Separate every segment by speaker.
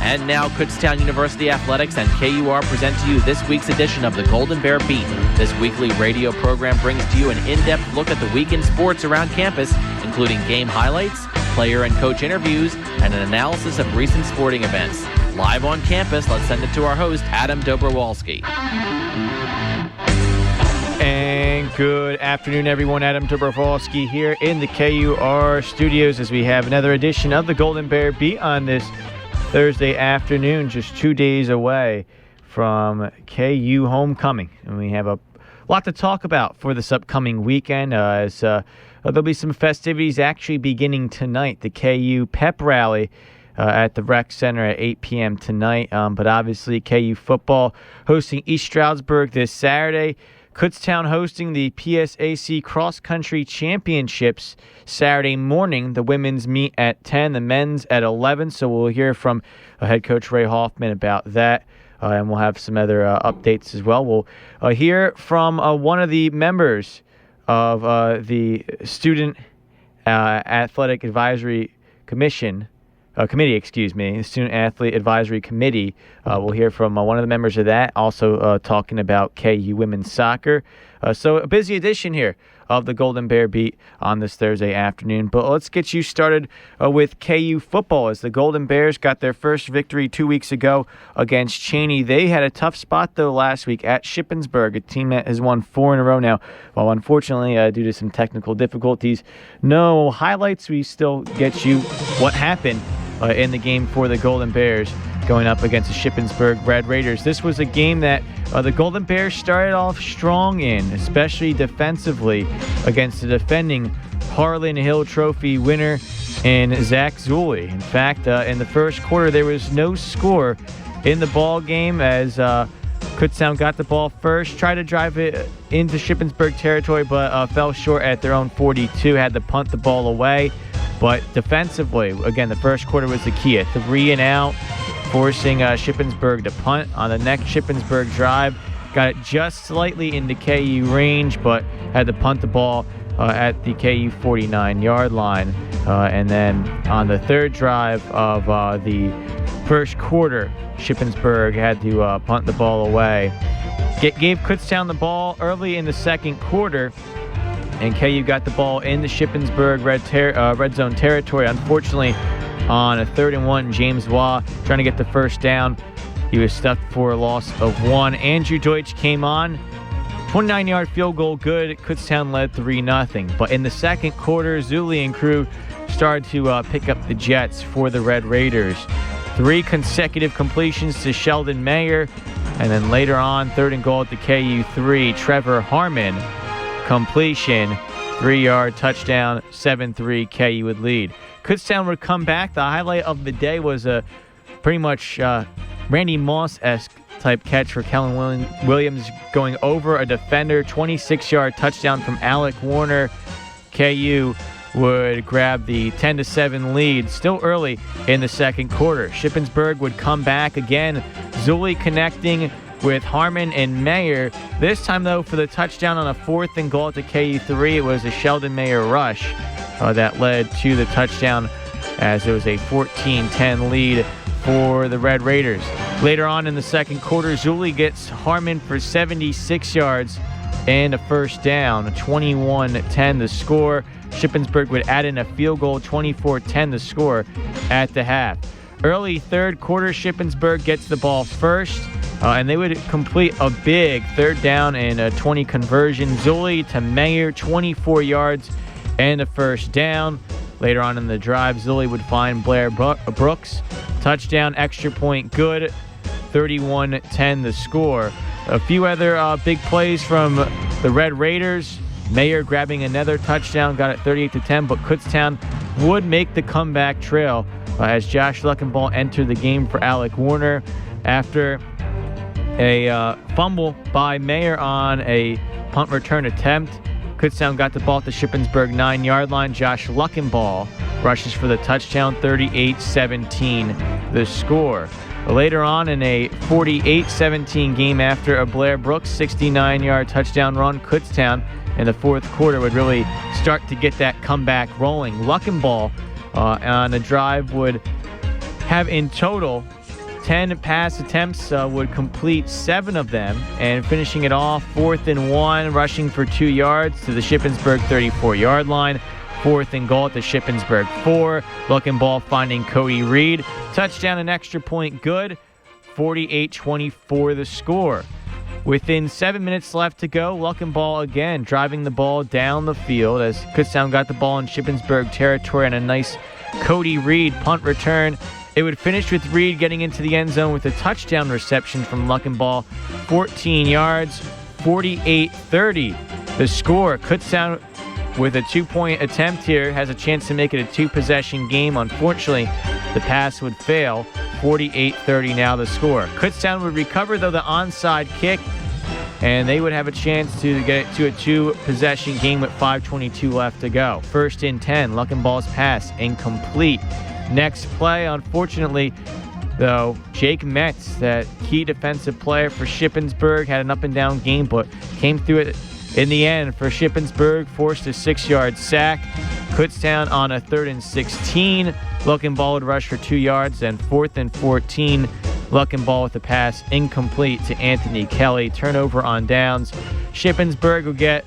Speaker 1: And now Kutztown University Athletics and KUR present to you this week's edition of the Golden Bear Beat. This weekly radio program brings to you an in-depth look at the week in sports around campus, including game highlights, player and coach interviews, and an analysis of recent sporting events. Live on campus, let's send it to our host, Adam Dobrowolski.
Speaker 2: And good afternoon, everyone. Adam Dobrowolski here in the KUR studios as we have another edition of the Golden Bear Beat on this Thursday afternoon, just 2 days away from KU homecoming. And we have a lot to talk about for this upcoming weekend as there'll be some festivities actually beginning tonight. The KU pep rally at the rec center at 8 p.m. tonight. But obviously KU football hosting East Stroudsburg this Saturday. Kutztown hosting the PSAC Cross Country Championships Saturday morning. The women's meet at 10, the men's at 11. So we'll hear from head coach Ray Hoffman about that, and we'll have some other updates as well. We'll hear from one of the members of the Student Athletic Advisory Committee, the Student Athlete Advisory Committee. We'll hear from one of the members of that, also talking about KU women's soccer. So a busy edition here of the Golden Bear Beat on this Thursday afternoon. But let's get you started with KU football as the Golden Bears got their first victory 2 weeks ago against Cheney. They had a tough spot, though, last week at Shippensburg, a team that has won 4 in a row now. Well, unfortunately, due to some technical difficulties, no highlights. We still get you what happened in the game for the Golden Bears going up against the Shippensburg Red Raiders. This was a game that the Golden Bears started off strong in, especially defensively, against the defending Harlan Hill Trophy winner in Zach Zulli. In fact, in the first quarter, there was no score in the ball game as Kutztown got the ball first, tried to drive it into Shippensburg territory, but fell short at their own 42, had to punt the ball away. But defensively, again, the first quarter was the key. A 3-and-out, forcing Shippensburg to punt on the next Shippensburg drive. Got it just slightly into KU range, but had to punt the ball at the KU 49-yard line. And then on the third drive of the first quarter, Shippensburg had to punt the ball away. Gave Kutztown the ball early in the second quarter, and KU got the ball in the Shippensburg red zone territory. Unfortunately, on a 3rd-and-1, James Waugh trying to get the first down. He was stuffed for a loss of 1. Andrew Deutsch came on. 29-yard field goal good. Kutztown led 3-0. But in the second quarter, Zulli and crew started to pick up the jets for the Red Raiders. 3 consecutive completions to Sheldon Mayer. And then later on, 3rd and goal at the KU 3, Trevor Harmon. Completion, 3-yard touchdown, 7-3, KU would lead. Kutztown would come back. The highlight of the day was a pretty much Randy Moss-esque type catch for Kellen Williams going over a defender, 26-yard touchdown from Alec Warner. KU would grab the 10-7 lead still early in the second quarter. Shippensburg would come back again. Zulli connecting with Harmon and Mayer. This time, though, for the touchdown on a 4th and goal at the KU 3, it was a Sheldon Mayer rush that led to the touchdown as it was a 14-10 lead for the Red Raiders. Later on in the second quarter, Zulli gets Harmon for 76 yards and a first down, 21-10 the score. Shippensburg would add in a field goal, 24-10 the score at the half. Early third quarter, Shippensburg gets the ball first, and they would complete a big 3rd down and a 20 conversion. Zulli to Mayer, 24 yards and a first down. Later on in the drive, Zulli would find Blair Brooks. Touchdown, extra point good, 31-10 the score. A few other big plays from the Red Raiders. Mayer grabbing another touchdown, got it 38-10, but Kutztown would make the comeback trail as Josh Luckenball entered the game for Alec Warner after a fumble by Mayer on a punt return attempt. Kutztown got the ball at the Shippensburg 9-yard line. Josh Luckenball rushes for the touchdown, 38-17 the score. Later on in a 48-17 game after a Blair Brooks 69-yard touchdown run, Kutztown in the fourth quarter would really start to get that comeback rolling. Luckenball on a drive would have in total 10 pass attempts, would complete 7 of them, and finishing it off 4th and 1, rushing for 2 yards to the Shippensburg 34-yard line. 4th and goal at the Shippensburg 4. Luckenball finding Cody Reed. Touchdown and extra point good. 48-24 the score. Within 7 minutes left to go, Luckenball again driving the ball down the field as Kutztown got the ball in Shippensburg territory on a nice Cody Reed punt return. It would finish with Reed getting into the end zone with a touchdown reception from Luckenball. 14 yards, 48-30 the score. Kutztown with a 2-point attempt here has a chance to make it a 2-possession game. Unfortunately, the pass would fail. 48-30 now the score. Kutztown would recover, though, the onside kick, and they would have a chance to get it to a 2-possession game with 5:22 left to go. 1st and 10, Luckenball's pass incomplete. Next play, unfortunately, though, Jake Metz, that key defensive player for Shippensburg, had an up-and-down game, but came through it in the end for Shippensburg, forced a 6-yard sack. Kutztown on a 3rd and 16. Luckenball would rush for 2 yards, and 4th and 14. Luckenball with the pass incomplete to Anthony Kelly. Turnover on downs. Shippensburg will get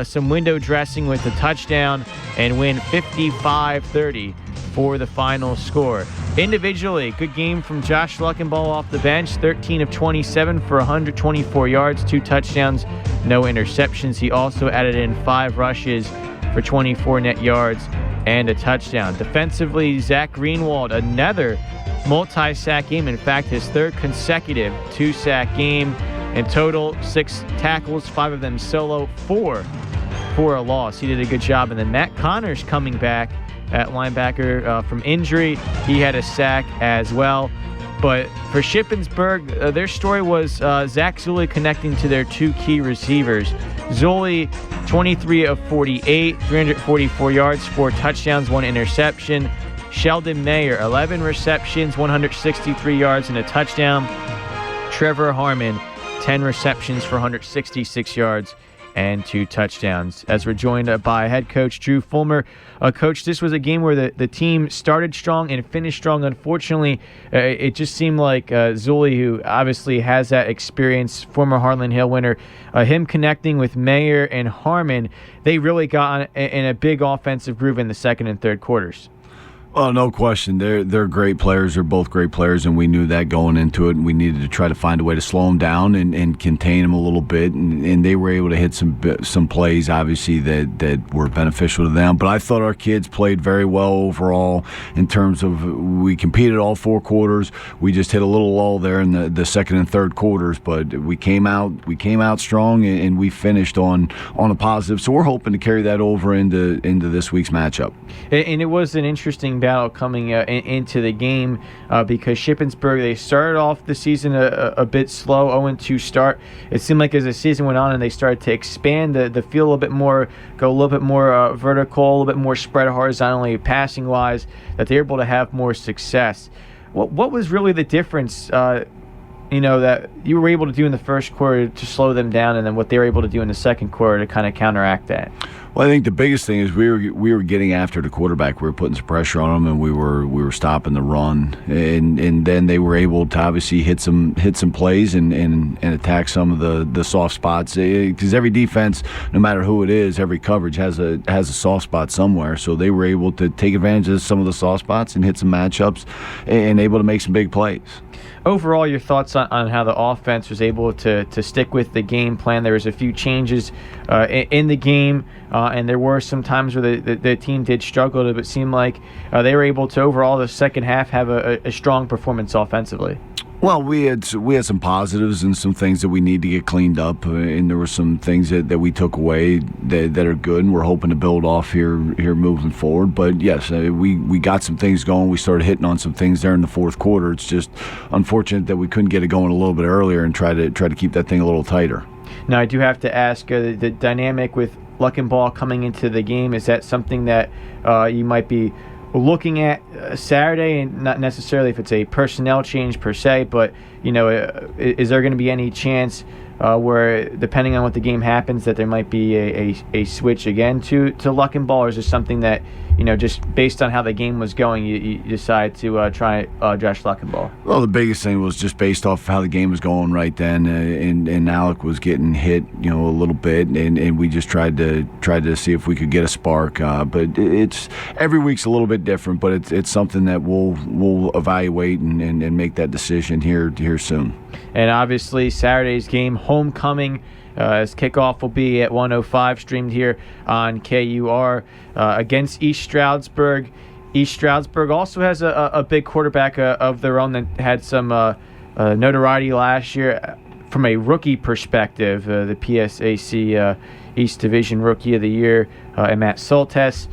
Speaker 2: some window dressing with a touchdown and win 55-30 for the final score. Individually, good game from Josh Luckenball off the bench. 13 of 27 for 124 yards, 2 touchdowns, no interceptions. He also added in 5 rushes for 24 net yards and a touchdown. Defensively, Zach Greenwald, another multi-sack game. In fact, his 3rd consecutive 2-sack game. In total, 6 tackles, 5 of them solo, 4 for a loss. He did a good job. And then Matt Connors coming back at linebacker from injury. He had a sack as well. But for Shippensburg, their story was Zach Zulli connecting to their 2 key receivers. Zulli, 23 of 48, 344 yards, 4 touchdowns, 1 interception. Sheldon Mayer, 11 receptions, 163 yards, and a touchdown. Trevor Harmon, 10 receptions for 166 yards and 2 touchdowns. As we're joined by head coach Drew Fulmer. Coach, this was a game where the team started strong and finished strong. Unfortunately, it just seemed like Zulli, who obviously has that experience, former Harlan Hill winner, him connecting with Mayer and Harmon, they really got in a big offensive groove in the 2nd and 3rd quarters.
Speaker 3: Oh, no question. They're great players. They're both great players, and we knew that going into it, and we needed to try to find a way to slow them down and contain them a little bit, and they were able to hit some plays, obviously, that were beneficial to them. But I thought our kids played very well overall in terms of we competed all 4 quarters. We just hit a little lull there in the 2nd and 3rd quarters, but we came out strong, and we finished on a positive. So we're hoping to carry that over into this week's matchup.
Speaker 2: And it was an interesting battle coming into the game because Shippensburg, they started off the season a bit slow, 0-2 start. It seemed like as the season went on and they started to expand the field a little bit more, go a little bit more vertical, a little bit more spread horizontally, passing-wise, that they're able to have more success. What was really the difference, that you were able to do in the 1st quarter to slow them down, and then what they were able to do in the 2nd quarter to kind of counteract that?
Speaker 3: Well, I think the biggest thing is we were getting after the quarterback. We were putting some pressure on him, and we were stopping the run, and then they were able to obviously hit some plays and attack some of the soft spots. Because every defense, no matter who it is, every coverage has a soft spot somewhere. So they were able to take advantage of some of the soft spots and hit some matchups, and able to make some big plays.
Speaker 2: Overall, your thoughts on how the offense was able to stick with the game plan? There was a few changes in the game, and there were some times where the team did struggle, but it seemed like they were able to, overall, the second half, have a strong performance offensively.
Speaker 3: Well, we had some positives and some things that we need to get cleaned up, and there were some things that we took away that are good, and we're hoping to build off here moving forward. But yes, we got some things going. We started hitting on some things there in the 4th quarter. It's just unfortunate that we couldn't get it going a little bit earlier and try to keep that thing a little tighter.
Speaker 2: Now, I do have to ask, the dynamic with Luckenball coming into the game, is that something that you might be looking at Saturday, and not necessarily if it's a personnel change per se, but is there going to be any chance where depending on what the game happens, that there might be a switch again to Luckenball, or is this something that, just based on how the game was going, you decide to try Josh Luckenball?
Speaker 3: Well, the biggest thing was just based off how the game was going right then, and Alec was getting hit, a little bit, and we just tried to see if we could get a spark. But it's every week's a little bit different, but it's something that we'll evaluate and make that decision here soon.
Speaker 2: And obviously Saturday's game, homecoming, as kickoff will be at 1:05, streamed here on KUR against East Stroudsburg. East Stroudsburg also has a big quarterback of their own that had some notoriety last year from a rookie perspective. The PSAC East Division Rookie of the Year, and Matt Soltes.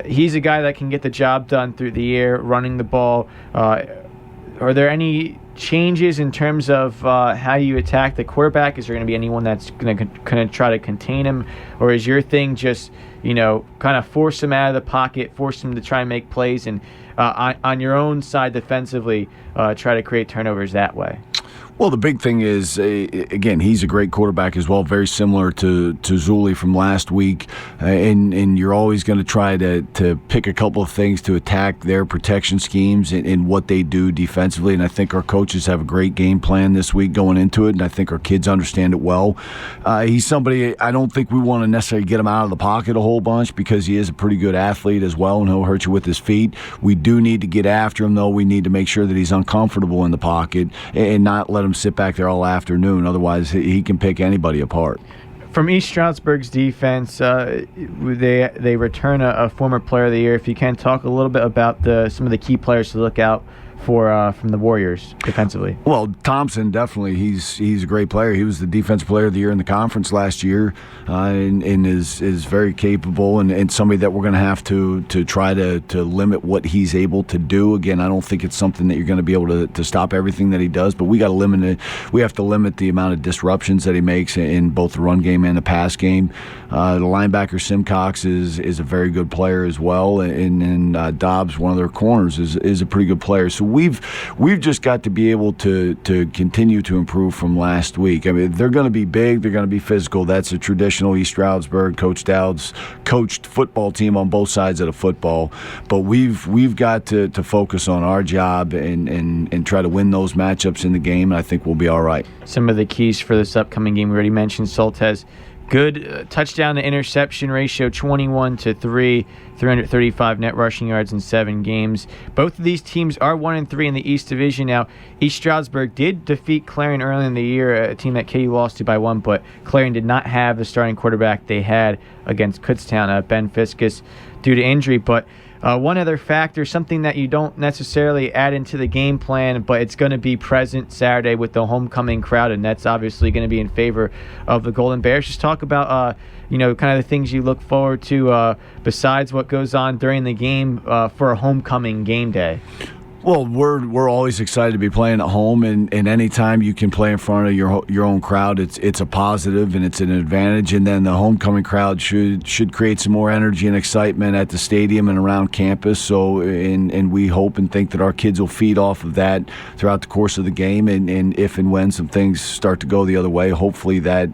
Speaker 2: He's a guy that can get the job done through the air, running the ball. Are there any changes in terms of how you attack the quarterback? Is there going to be anyone that's going to try to contain him? Or is your thing just, kind of force him out of the pocket, force him to try and make plays, and on your own side defensively, try to create turnovers that way?
Speaker 3: Well, the big thing is, again, he's a great quarterback as well, very similar to Zuli from last week, and you're always going to try to pick a couple of things to attack their protection schemes and what they do defensively, and I think our coaches have a great game plan this week going into it, and I think our kids understand it well. He's somebody, I don't think we want to necessarily get him out of the pocket a whole bunch because he is a pretty good athlete as well, and he'll hurt you with his feet. We do need to get after him, though. We need to make sure that he's uncomfortable in the pocket and not let him sit back there all afternoon. Otherwise, he can pick anybody apart.
Speaker 2: From East Stroudsburg's defense, they return a former player of the year. If you can talk a little bit about some of the key players to look out for from the Warriors defensively.
Speaker 3: Well, Thompson, definitely. He's a great player. He was the defensive player of the year in the conference last year, and is very capable and somebody that we're going to have to try to limit what he's able to do. Again, I don't think it's something that you're going to be able to stop everything that he does, but we got to limit it. We have to limit the amount of disruptions that he makes in both the run game and the pass game. The linebacker Simcox is a very good player as well, and Dobbs, one of their corners, is a pretty good player. So we've just got to be able to continue to improve from last week. I mean, they're going to be big, they're going to be physical. That's a traditional East Stroudsburg, Coach Dowd's coached football team on both sides of the football. But we've got to focus on our job and try to win those matchups in the game, and I think we'll be all right.
Speaker 2: Some of the keys for this upcoming game, we already mentioned Soltes. Good touchdown to interception ratio, 21-3, 335 net rushing yards in 7 games. Both of these teams are 1-3 in the East Division. Now, East Stroudsburg did defeat Clarion early in the year, a team that KU lost to by 1, but Clarion did not have the starting quarterback they had against Kutztown, Ben Fiskus, due to injury. But one other factor, something that you don't necessarily add into the game plan, but it's going to be present Saturday with the homecoming crowd, and that's obviously going to be in favor of the Golden Bears. Just talk about, kind of the things you look forward to besides what goes on during the game for a homecoming game day.
Speaker 3: Well, we're always excited to be playing at home, and any time you can play in front of your own crowd, it's a positive and it's an advantage. And then the homecoming crowd should create some more energy and excitement at the stadium and around campus. So, and we hope and think that our kids will feed off of that throughout the course of the game. And if and when some things start to go the other way, hopefully that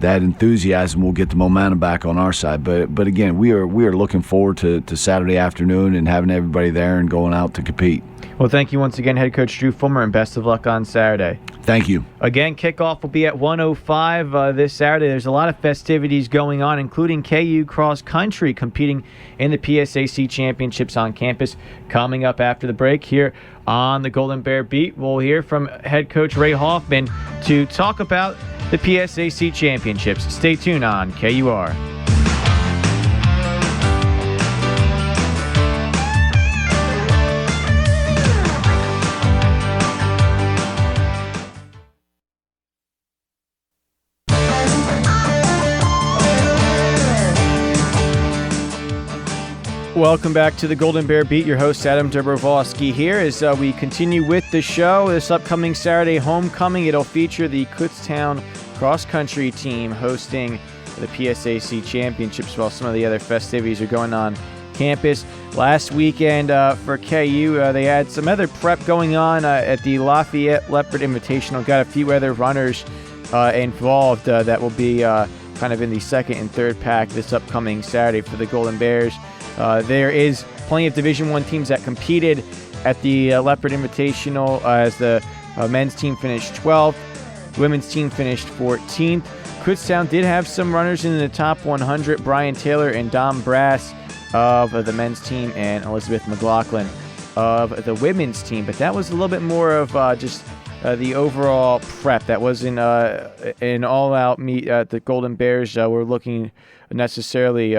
Speaker 3: enthusiasm will get the momentum back on our side. But again, we are looking forward to Saturday afternoon and having everybody there and going out to compete.
Speaker 2: Well, thank you once again, Head Coach Drew Fulmer, and best of luck on Saturday.
Speaker 3: Thank you.
Speaker 2: Again, kickoff will be at 1:05 this Saturday. There's a lot of festivities going on, including KU Cross Country competing in the PSAC Championships on campus. Coming up after the break here on the Golden Bear Beat, we'll hear from Head Coach Ray Hoffman to talk about the PSAC Championships. Stay tuned on KUR. Welcome back to the Golden Bear Beat. Your host, Adam Dobrovolsky, here as we continue with the show. This upcoming Saturday homecoming, it'll feature the Kutztown cross-country team hosting the PSAC Championships while some of the other festivities are going on campus. Last weekend for KU, they had some other prep going on at the Lafayette Leopard Invitational. Got a few other runners involved that will be kind of in the second and third pack this upcoming Saturday for the Golden Bears. There is plenty of Division I teams that competed at the Leopard Invitational as the men's team finished 12th, the women's team finished 14th. Kutztown did have some runners in the top 100, Brian Taylor and Dom Brass of the men's team and Elizabeth McLaughlin of the women's team, but that was a little bit more of just the overall prep. That wasn't an all-out meet. The Golden Bears were looking necessarily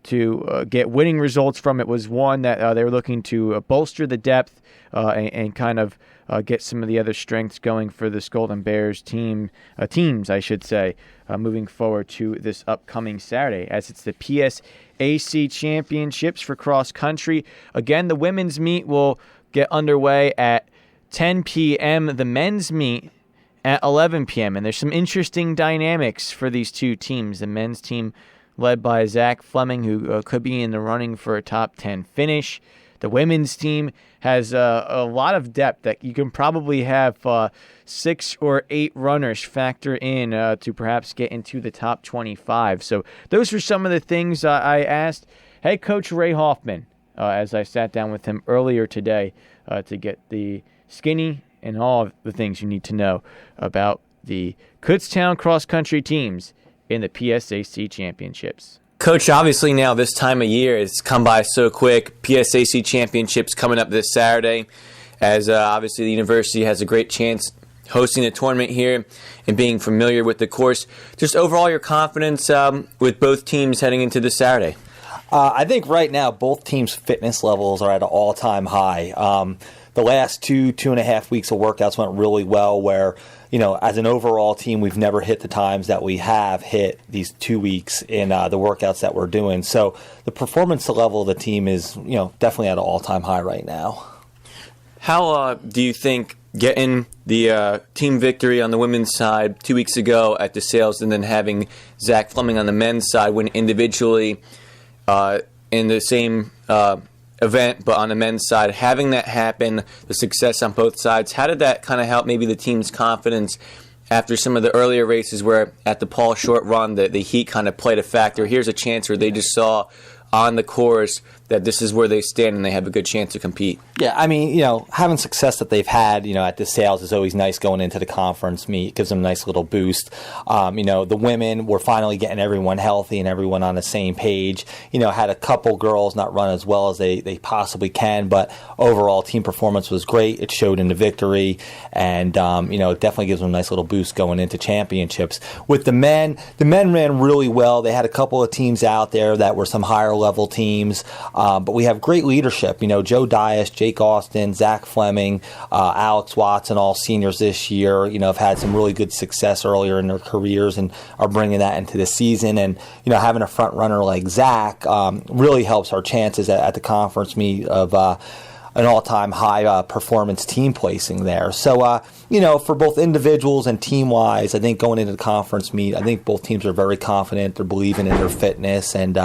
Speaker 2: to get winning results from. It was one that they were looking to bolster the depth and kind of get some of the other strengths going for this Golden Bears teams, I should say, moving forward to this upcoming Saturday, as it's the PSAC Championships for cross country. Again, the women's meet will get underway at 10 p.m., the men's meet at 11 p.m., and there's some interesting dynamics for these two teams. The men's team led by Zach Fleming, who could be in the running for a top 10 finish. The women's team has a lot of depth that you can probably have 6 or 8 runners factor in to perhaps get into the top 25. So those were some of the things I asked head coach Ray Hoffman as I sat down with him earlier today to get the skinny and all of the things you need to know about the Kutztown cross-country teams in the PSAC Championships.
Speaker 4: Coach, obviously now this time of year, it's come by so quick. PSAC Championships coming up this Saturday, as obviously the university has a great chance hosting a tournament here and being familiar with the course. Just overall your confidence with both teams heading into this Saturday?
Speaker 5: I think right now both teams' fitness levels are at an all-time high. The last 2.5 weeks of workouts went really well where, as an overall team, we've never hit the times that we have hit these 2 weeks in the workouts that we're doing. So the performance level of the team is, definitely at an all-time high right now.
Speaker 4: How do you think getting the team victory on the women's side 2 weeks ago at DeSales and then having Zach Fleming on the men's side win individually in the same event, but on the men's side, having that happen, the success on both sides, how did that kind of help maybe the team's confidence after some of the earlier races where at the Paul Short run, the heat kind of played a factor? Here's a chance where they just saw on the course that this is where they stand and they have a good chance to compete.
Speaker 5: Yeah, I mean, having success that they've had, at the sales is always nice going into the conference meet. It gives them a nice little boost. The women were finally getting everyone healthy and everyone on the same page. Had a couple girls not run as well as they possibly can, but overall team performance was great. It showed in the victory, and it definitely gives them a nice little boost going into championships. With the men ran really well. They had a couple of teams out there that were some higher level teams. But we have great leadership. Joe Dias, Jake Austin, Zach Fleming, Alex Watson, all seniors this year, have had some really good success earlier in their careers and are bringing that into the season. And, having a front runner like Zach really helps our chances at the conference meet of an all-time high performance team placing there. So, for both individuals and team-wise, I think going into the conference meet, I think both teams are very confident. They're believing in their fitness and,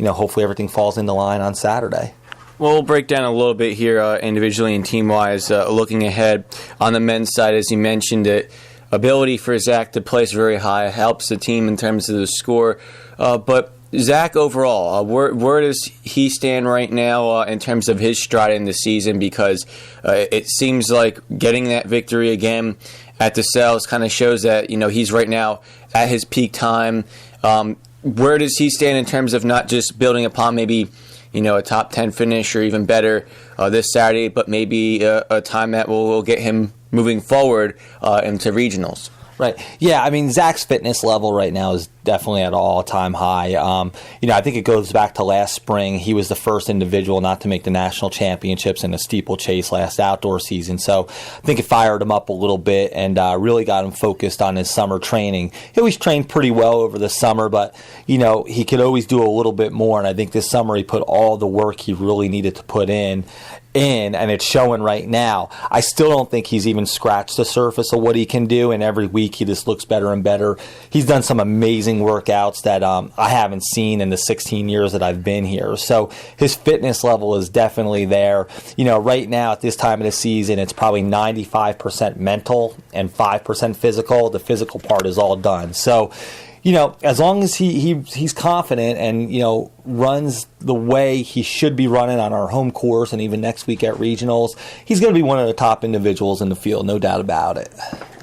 Speaker 5: hopefully everything falls into line on Saturday.
Speaker 4: Well, we'll break down a little bit here individually and team-wise, looking ahead on the men's side. As you mentioned, the ability for Zach to place very high helps the team in terms of the score. But Zach, overall, where does he stand right now in terms of his stride in the season? Because it seems like getting that victory again at the Cells kind of shows that, he's right now at his peak time. Where does he stand in terms of not just building upon maybe, a top 10 finish or even better this Saturday, but maybe a time that will get him moving forward into regionals?
Speaker 5: Right. Yeah, I mean, Zach's fitness level right now is definitely at an all-time high. I think it goes back to last spring. He was the first individual not to make the national championships in a steeplechase last outdoor season. So I think it fired him up a little bit and really got him focused on his summer training. He always trained pretty well over the summer, but, he could always do a little bit more. And I think this summer he put all the work he really needed to put in in, and it's showing right now. I still don't think he's even scratched the surface of what he can do, and every week he just looks better and better. He's done some amazing workouts that I haven't seen in the 16 years that I've been here. So his fitness level is definitely there. Right now at this time of the season, it's probably 95% mental and 5% physical. The physical part is all done. So as long as he's confident and, runs the way he should be running on our home course and even next week at regionals, he's going to be one of the top individuals in the field, no doubt about it.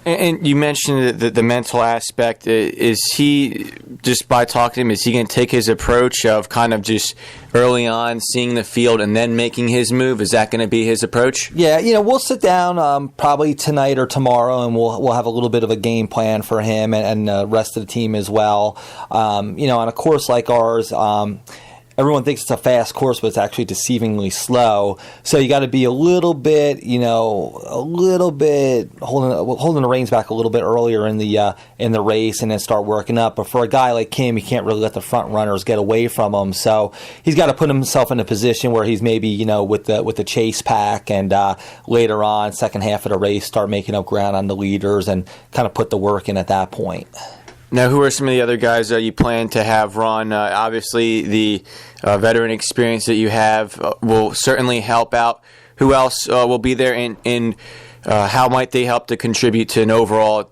Speaker 4: And you mentioned the mental aspect. Is he, just by talking to him, is he going to take his approach of kind of just early on seeing the field and then making his move? Is that going to be his approach?
Speaker 5: Yeah, we'll sit down probably tonight or tomorrow, and we'll have a little bit of a game plan for him and the rest of the team as well. On a course like ours, everyone thinks it's a fast course, but it's actually deceivingly slow. So you got to be a little bit holding the reins back a little bit earlier in the race, and then start working up. But for a guy like him, he can't really let the front runners get away from him. So he's got to put himself in a position where he's maybe with the chase pack, and later on, second half of the race, start making up ground on the leaders and kind of put the work in at that point.
Speaker 4: Now, who are some of the other guys you plan to have run? Obviously, the veteran experience that you have will certainly help out. Who else will be there, and how might they help to contribute to an overall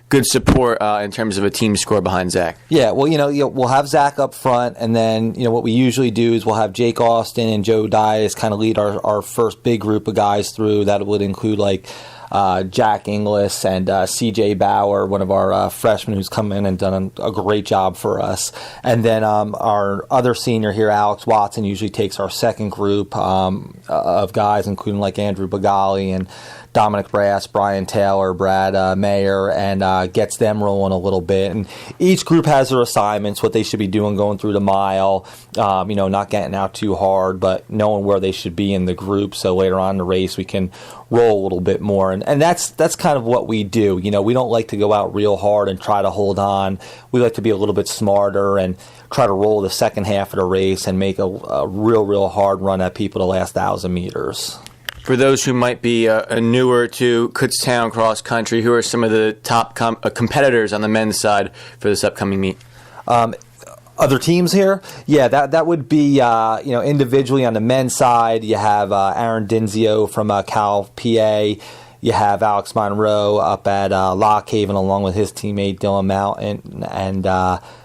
Speaker 4: good support in terms of a team score behind Zach?
Speaker 5: Yeah, well, we'll have Zach up front, and then, what we usually do is we'll have Jake Austin and Joe Dias kind of lead our first big group of guys through. That would include, Jack Inglis and CJ Bauer, one of our freshmen who's come in and done a great job for us. And then our other senior here, Alex Watson, usually takes our second group of guys, including Andrew Bagali and Dominic Brass, Brian Taylor, Brad Mayer, and gets them rolling a little bit. And each group has their assignments, what they should be doing going through the mile, not getting out too hard, but knowing where they should be in the group, so later on in the race we can roll a little bit more. And that's kind of what we do. We don't like to go out real hard and try to hold on. We like to be a little bit smarter and try to roll the second half of the race and make a real hard run at people the last 1,000 meters.
Speaker 4: For those who might be newer to Kutztown cross country, who are some of the top competitors on the men's side for this upcoming meet?
Speaker 5: Other teams here? Yeah, that would be, individually on the men's side, you have Aaron Dinzio from Cal, PA. You have Alex Monroe up at Lock Haven along with his teammate Dylan Mountain, and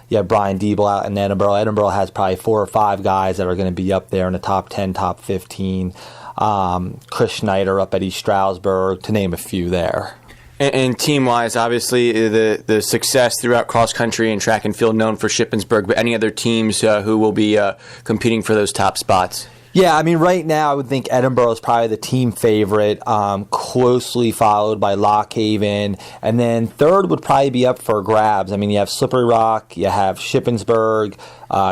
Speaker 5: you have Brian Diebel out in Edinburgh. Edinburgh has probably 4 or 5 guys that are going to be up there in the top 10, top 15. Chris Schneider up at East Stroudsburg, to name a few there.
Speaker 4: And team-wise, obviously, the success throughout cross-country and track and field known for Shippensburg, but any other teams who will be competing for those top spots?
Speaker 5: Yeah, right now I would think Edinburgh is probably the team favorite, closely followed by Lock Haven, and then third would probably be up for grabs. You have Slippery Rock, you have Shippensburg,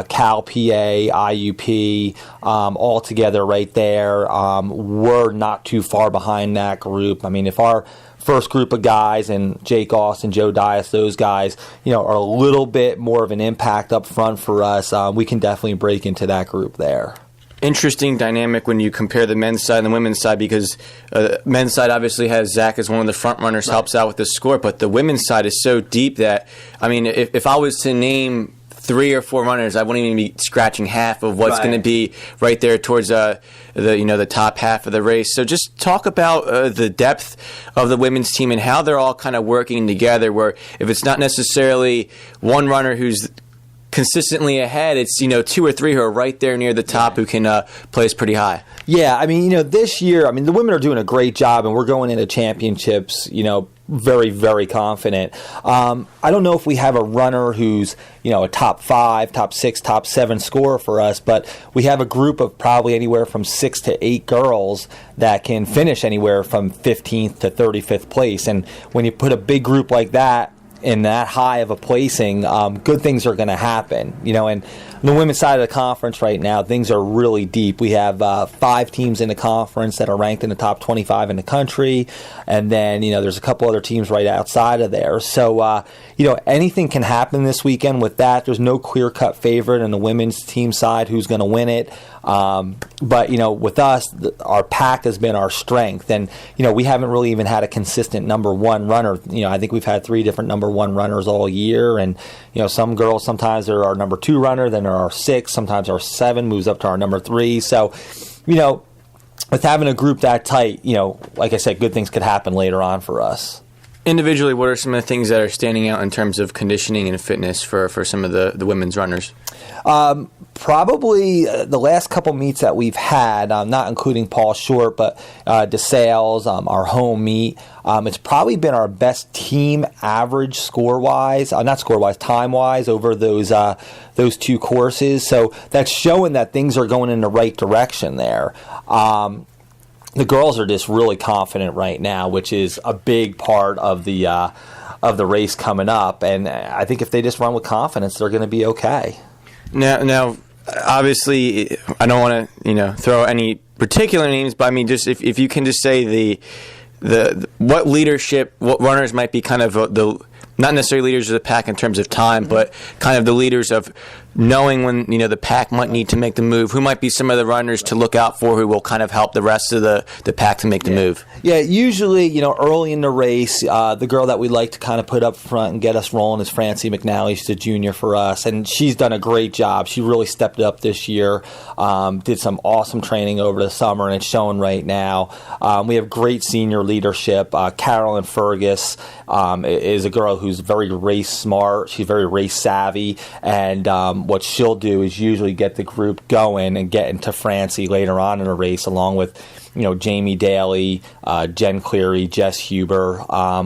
Speaker 5: Cal, PA, IUP, all together right there. We're not too far behind that group. If our first group of guys and Jake Austin, Joe Dias, those guys, are a little bit more of an impact up front for us, we can definitely break into that group there.
Speaker 4: Interesting dynamic when you compare the men's side and the women's side, because men's side obviously has Zach as one of the front runners, right, helps out with the score, but the women's side is so deep that, if I was to name 3 or 4 runners, I wouldn't even be scratching half of what's going to be right there towards the top half of the race. So just talk about the depth of the women's team and how they're all kind of working together, where if it's not necessarily one runner who's consistently ahead, it's 2 or 3 who are right there near the top who can place pretty high.
Speaker 5: Yeah, this year, the women are doing a great job, and we're going into championships, very, very confident. I don't know if we have a runner who's, a top 5, top 6, top 7 scorer for us, but we have a group of probably anywhere from 6 to 8 girls that can finish anywhere from 15th to 35th place. And when you put a big group like that in that high of a placing, good things are going to happen. And on the women's side of the conference right now, things are really deep. We have 5 teams in the conference that are ranked in the top 25 in the country, and then there's a couple other teams right outside of there. So anything can happen this weekend with that. There's no clear-cut favorite on the women's team side who's going to win it. But with us, our pack has been our strength, and we haven't really even had a consistent number one runner. I think we've had 3 different number one runners all year, and some girls sometimes are our number 2 runner, then they're our 6, sometimes our 7 moves up to our number 3. So with having a group that tight, like I said, good things could happen later on for us.
Speaker 4: Individually, what are some of the things that are standing out in terms of conditioning and fitness for some of the women's runners?
Speaker 5: Probably the last couple meets that we've had, not including Paul Short, but DeSales, our home meet, it's probably been our best team average score-wise, not score-wise, time-wise over those 2 courses. So that's showing that things are going in the right direction there. The girls are just really confident right now, which is a big part of the race coming up. And I think if they just run with confidence, they're going to be okay. Now,
Speaker 4: obviously, I don't want to throw any particular names, but I mean, just if you can just say the what leadership, what runners might be kind of the not necessarily leaders of the pack in terms of time, but kind of the leaders of knowing when the pack might need to make the move. Who might be some of the runners to look out for who will kind of help the rest of the pack to make the move?
Speaker 5: Yeah, usually early in the race, the girl that we like to kind of put up front and get us rolling is Francie McNally. She's a junior for us, and she's done a great job. She really stepped up this year, did some awesome training over the summer, and it's showing right now. We have great senior leadership. Carolyn Fergus is a girl who's very race smart. She's very race savvy, and what she'll do is usually get the group going and get into Francie later on in the race, along with Jamie Daly, Jen Cleary, Jess Huber.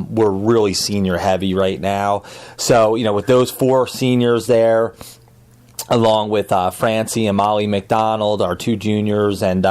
Speaker 5: We're really senior heavy right now, so with those 4 seniors there, along with Francie and Molly McDonald, our 2 juniors, and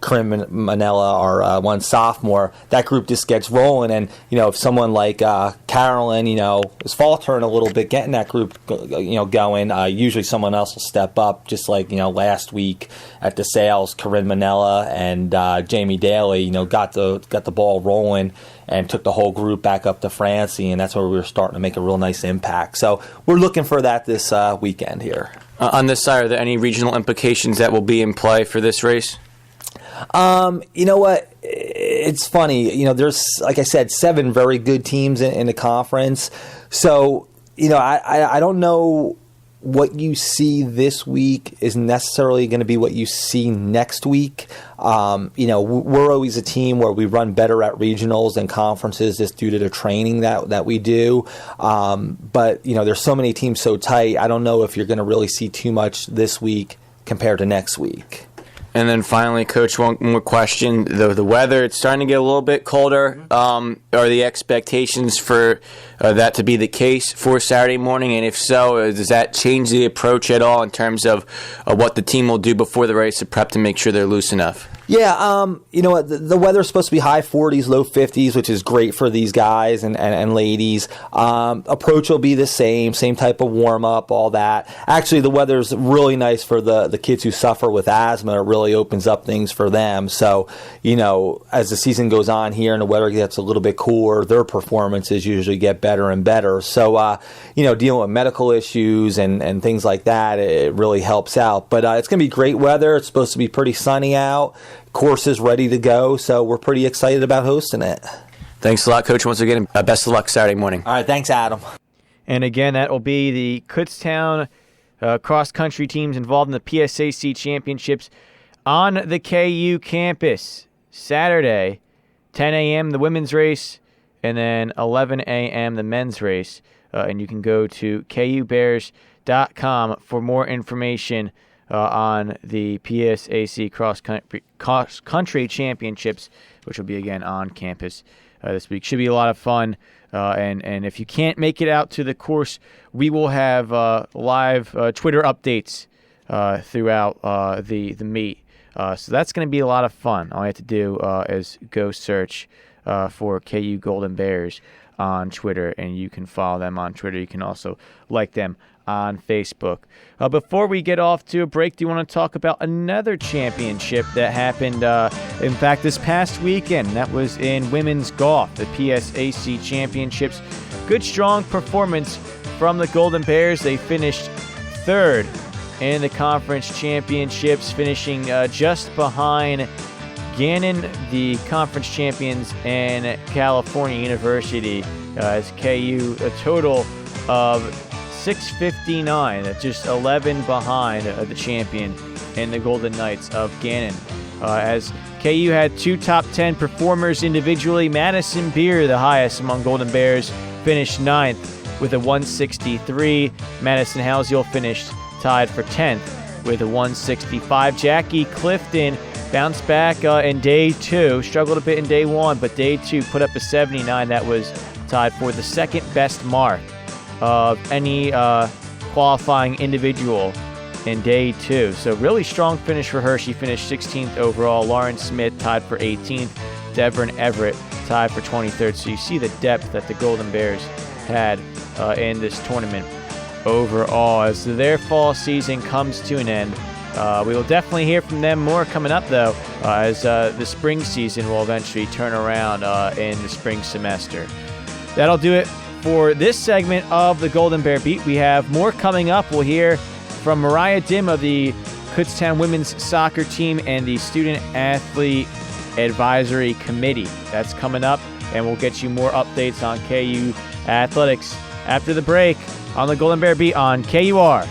Speaker 5: Corinne Manella, our 1 sophomore, that group just gets rolling. And, if someone like Carolyn, is faltering a little bit, getting that group, going, usually someone else will step up, just like, last week at DeSales, Corinne Manella and Jamie Daly, got the ball rolling and took the whole group back up to Francie, and that's where we were starting to make a real nice impact. So we're looking for that this weekend here.
Speaker 4: On this side, are there any regional implications that will be in play for this race?
Speaker 5: You know what? It's funny. There's, like I said, 7 very good teams in the conference. So, I don't know what you see this week is necessarily going to be what you see next week. We're always a team where we run better at regionals and conferences just due to the training that we do. But, there's so many teams so tight. I don't know if you're going to really see too much this week compared to next week.
Speaker 4: And then finally, Coach, one more question. The weather, it's starting to get a little bit colder. Are the expectations for that to be the case for Saturday morning? And if so, does that change the approach at all in terms of what the team will do before the race to prep to make sure they're loose enough?
Speaker 5: Yeah, you know what? The weather's supposed to be high 40s, low 50s, which is great for these guys and ladies. Approach will be the same type of warm-up, all that. Actually, the weather's really nice for the kids who suffer with asthma. It really opens up things for them. So, as the season goes on here and the weather gets a little bit cooler, their performances usually get better and better. So, dealing with medical issues and things like that, it really helps out. But it's going to be great weather. It's supposed to be pretty sunny out. Course is ready to go, so we're pretty excited about hosting it.
Speaker 4: Thanks a lot, Coach. Once again, best of luck Saturday morning.
Speaker 5: All right, thanks, Adam.
Speaker 2: And again, that will be the Kutztown cross-country teams involved in the PSAC championships on the KU campus. Saturday, 10 a.m. the women's race, and then 11 a.m. the men's race. And you can go to kubears.com for more information on the PSAC cross-country championships, which will be, again, on campus this week. Should be a lot of fun. And if you can't make it out to the course, we will have live Twitter updates throughout the meet. So that's going to be a lot of fun. All you have to do is go search for KU Golden Bears on Twitter, and you can follow them on Twitter. You can also like them on Facebook. Before we get off to a break, do you want to talk about another championship that happened, in fact, this past weekend? That was in women's golf, the PSAC Championships. Good, strong performance from the Golden Bears. They finished third in the conference championships, finishing just behind Gannon, the conference champions, and California University, as KU a total of 659. That's just 11 behind the champion and the Golden Knights of Gannon. As KU had 2 top 10 performers individually, Madison Beer, the highest among Golden Bears, finished 9th with a 163. Madison Halsey finished tied for 10th with a 165. Jackie Clifton bounced back in day 2, struggled a bit in day 1, but day 2 put up a 79. That was tied for the second best mark of any qualifying individual in day 2. So really strong finish for her. She finished 16th overall. Lauren Smith tied for 18th. Devon Everett tied for 23rd. So you see the depth that the Golden Bears had in this tournament overall. As their fall season comes to an end, we will definitely hear from them more coming up, though, as the spring season will eventually turn around in the spring semester. That'll do it for this segment of the Golden Bear Beat. We have more coming up. We'll hear from Mariah Dim of the Kutztown women's soccer team and the Student Athlete Advisory Committee. That's coming up, and we'll get you more updates on KU athletics after the break on the Golden Bear Beat on KUR.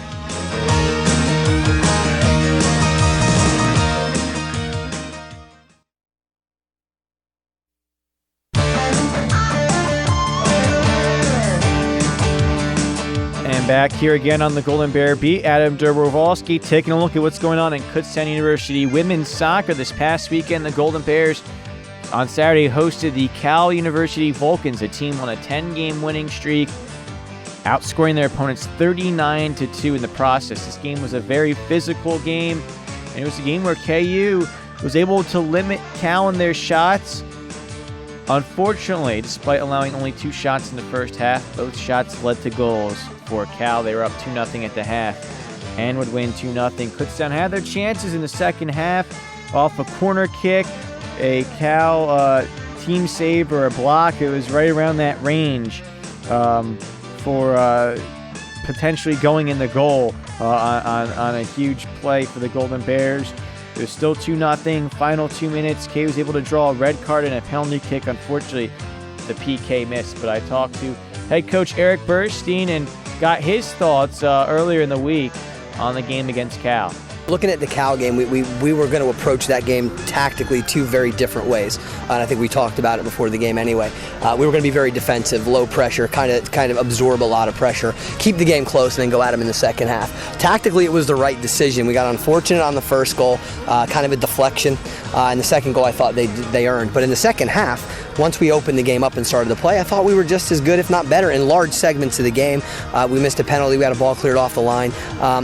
Speaker 2: Back here again on the Golden Bear Beat, Adam Dobrovolsky taking a look at what's going on in Kutztown University women's soccer. This past weekend, the Golden Bears on Saturday hosted the Cal University Vulcans, a team on a 10-game winning streak, outscoring their opponents 39-2 in the process. This game was a very physical game, and it was a game where KU was able to limit Cal in their shots. Unfortunately, despite allowing only 2 shots in the first half, both shots led to goals for Cal. They were up 2-0 at the half and would win 2-0. Kutztown had their chances in the second half off a corner kick, a Cal team save or a block. It was right around that range for potentially going in the goal on a huge play for the Golden Bears. It was still 2-0. Final 2 minutes, K was able to draw a red card and a penalty kick. Unfortunately, the PK missed. But I talked to head coach Eric Burstein and got his thoughts earlier in the week on the game against Cal.
Speaker 6: Looking at the Cal game, we were going to approach that game tactically 2 very different ways, and I think we talked about it before the game anyway. We were going to be very defensive, low pressure, kind of absorb a lot of pressure, keep the game close, and then go at them in the second half. Tactically, it was the right decision. We got unfortunate on the first goal, kind of a deflection, and the second goal I thought they earned. But in the second half, once we opened the game up and started to play, I thought we were just as good, if not better, in large segments of the game. We missed a penalty. We had a ball cleared off the line.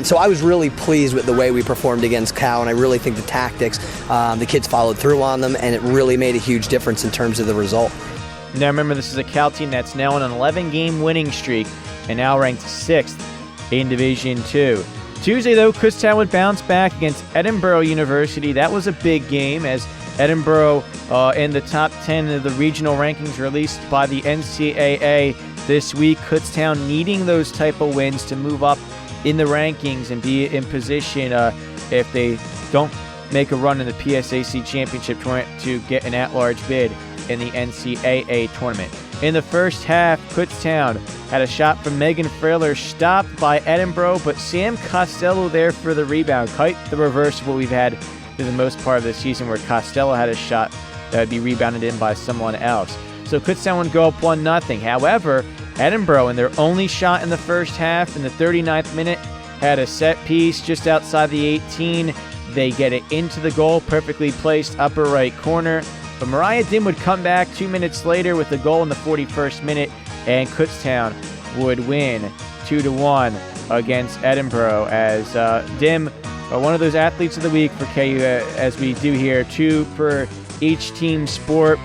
Speaker 6: So I was really pleased with the way we performed against Cal, and I really think the tactics, the kids followed through on them, and it really made a huge difference in terms of the result.
Speaker 2: Now remember, this is a Cal team that's now on an 11-game winning streak and now ranked 6th in Division II. Tuesday, though, Kutztown would bounce back against Edinboro University. That was a big game, as Edinboro in the top 10 of the regional rankings released by the NCAA this week. Kutztown needing those type of wins to move up in the rankings and be in position if they don't make a run in the PSAC championship tournament to get an at-large bid in the NCAA tournament. In the first half, Kutztown had a shot from Megan Frailer stopped by Edinboro, but Sam Costello there for the rebound. Quite the reverse of what we've had for the most part of the season, where Costello had a shot that would be rebounded in by someone else. So Kutztown would go up 1-0. However, Edinboro, in their only shot in the first half, in the 39th minute, had a set piece just outside the 18. They get it into the goal, perfectly placed upper right corner. But Mariah Dim would come back 2 minutes later with a goal in the 41st minute, and Kutztown would win 2-1 against Edinboro, as Dim, one of those athletes of the week for KU, as we do here, 2 for each team sport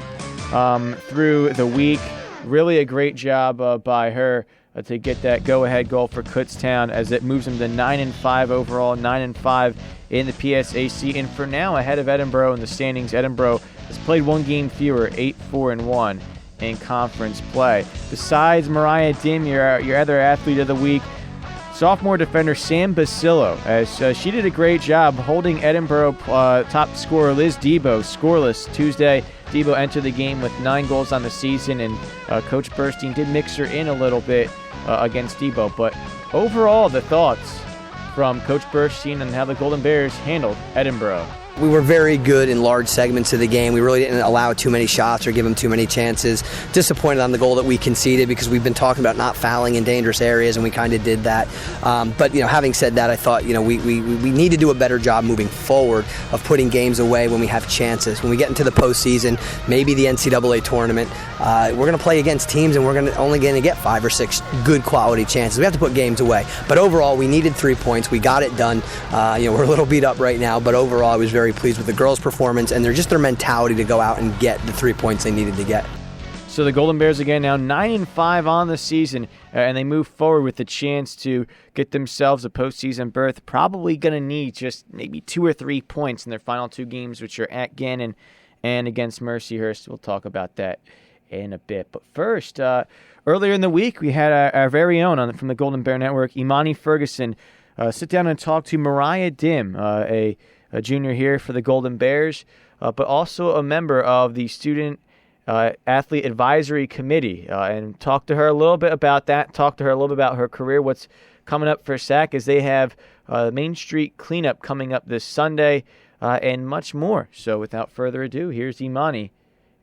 Speaker 2: through the week. really a great job by her to get that go-ahead goal for Kutztown as it moves them to 9-5 overall, 9-5 in the PSAC, and for now ahead of Edinboro in the standings. Edinboro has played one game fewer, 8-4-1 in conference play. Besides Mariah Dim, your other athlete of the week, sophomore defender Sam Basillo, as she did a great job holding Edinboro top scorer Liz Debo scoreless Tuesday. Debo entered the game with 9 goals on the season, and Coach Burstein did mix her in a little bit against Debo. But overall, the thoughts from Coach Burstein and how the Golden Bears handled Edinboro.
Speaker 6: We were very good in large segments of the game. We really didn't allow too many shots or give them too many chances. Disappointed on the goal that we conceded because we've been talking about not fouling in dangerous areas, and we kind of did that. But having said that, I thought we need to do a better job moving forward of putting games away when we have chances. When we get into the postseason, maybe the NCAA tournament, we're going to play against teams, and we're only going to get 5 or 6 good quality chances. We have to put games away. But overall, we needed 3 points. We got it done. We're a little beat up right now, but overall, I was very pleased with the girls' performance and their mentality to go out and get the 3 points they needed to get.
Speaker 2: So the Golden Bears again now 9-5 on the season, and they move forward with the chance to get themselves a postseason berth. Probably going to need just maybe 2 or 3 points in their final 2 games, which are at Gannon and against Mercyhurst. We'll talk about that in a bit. But first, earlier in the week, we had our very own from the Golden Bear Network, Imani Ferguson, sit down and talk to Mariah Dim, a junior here for the Golden Bears, but also a member of the Student Athlete Advisory Committee, and talk to her a little bit about that, talk to her a little bit about her career, what's coming up for SAC as they have Main Street cleanup coming up this Sunday, and much more. So without further ado, here's Imani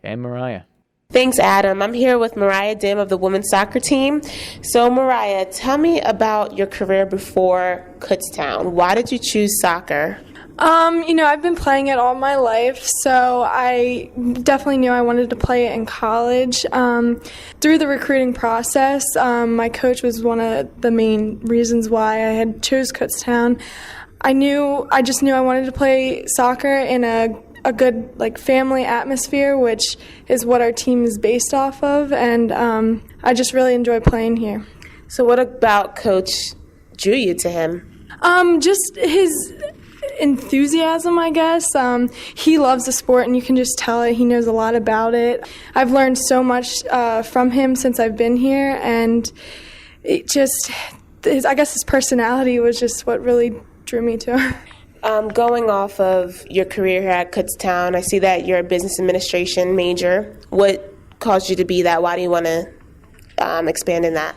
Speaker 2: and Mariah.
Speaker 7: Thanks, Adam. I'm here with Mariah Dim of the women's soccer team. So, Mariah, tell me about your career before Kutztown. Why did you choose soccer?
Speaker 8: I've been playing it all my life, so I definitely knew I wanted to play it in college. Through the recruiting process, my coach was one of the main reasons why I had chose Kutztown. I just knew I wanted to play soccer in a good family atmosphere, which is what our team is based off of, and I just really enjoy playing here.
Speaker 7: So what about Coach drew you to him?
Speaker 8: Just his enthusiasm, I guess. He loves the sport, and you can just tell it. He knows a lot about it. I've learned so much from him since I've been here, and it just, I guess his personality was just what really drew me to him.
Speaker 7: Going off of your career here at Kutztown, I see that you're a business administration major. What caused you to be that? Why do you want to expand in that?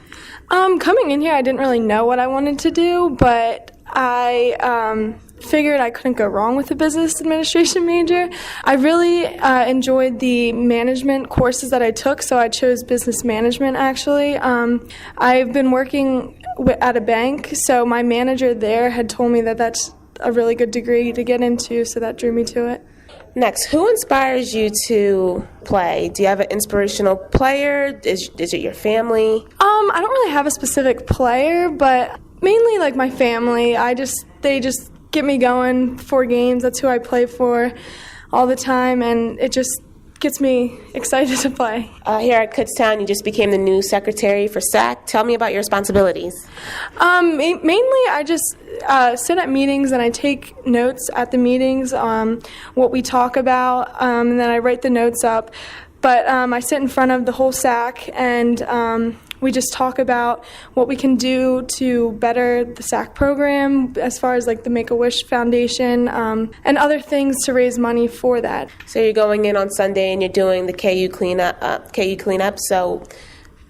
Speaker 8: Coming in here, I didn't really know what I wanted to do, but I figured I couldn't go wrong with a business administration major. I really enjoyed the management courses that I took, so I chose business management, actually. I've been working at a bank, so my manager there had told me that that's a really good degree to get into, so that drew me to it.
Speaker 7: Next, who inspires you to play? Do you have an inspirational player? Is it your family?
Speaker 8: I don't really have a specific player, but mainly my family. They just get me going for games. That's who I play for all the time, and it just gets me excited to play.
Speaker 7: Here at Kutztown, you just became the new secretary for SAC. Tell me about your responsibilities.
Speaker 8: Mainly, I just sit at meetings and I take notes at the meetings, what we talk about, and then I write the notes up. But I sit in front of the whole SAC, and we just talk about what we can do to better the SAC program as far as the Make-A-Wish Foundation, and other things to raise money for that.
Speaker 7: So you're going in on Sunday and you're doing the KU cleanup. So